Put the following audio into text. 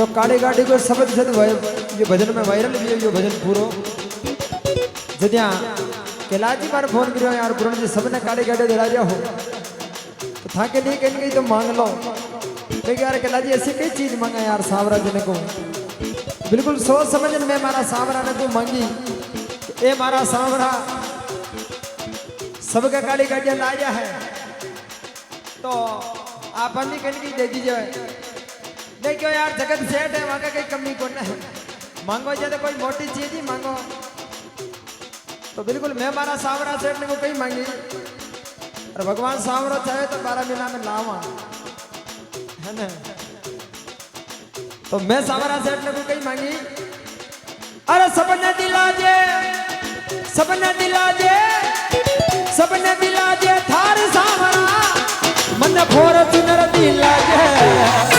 तो काली गाड़ी को शब्द से ये भजन में वायरल भी है ये भजन पूरो जदिया कैलाजी बार फोन करो यार पूर्ण जी सबने काली गाड़ी दिला दिया हो तो था के लिए कहीं तो मांग लो तो यार कैलाजी ऐसी कई चीज मांगा यार सावरा जी ने को बिल्कुल सोच समझ में मारा सावरा ने तो मांगी ए मारा सावरा सबका काली गाड़ियां लाया है तो आप अन्य कहीं दे दीजिए देखो यार जगत सेठ है वहां का कोई कमी कौन है मांगो ज्यादा कोई मोटी चीज ही मांगो तो बिल्कुल मैं मारा सावरा सेठ ने को कहीं मांगी और भगवान सावरा चाहे तो 12 महीना में लावा है ना तो मैं सावरा सेठ ने को कहीं मांगी अरे सबने दिला दे सबने दिला दे थार सावरा मन फोर चुनर दिला दे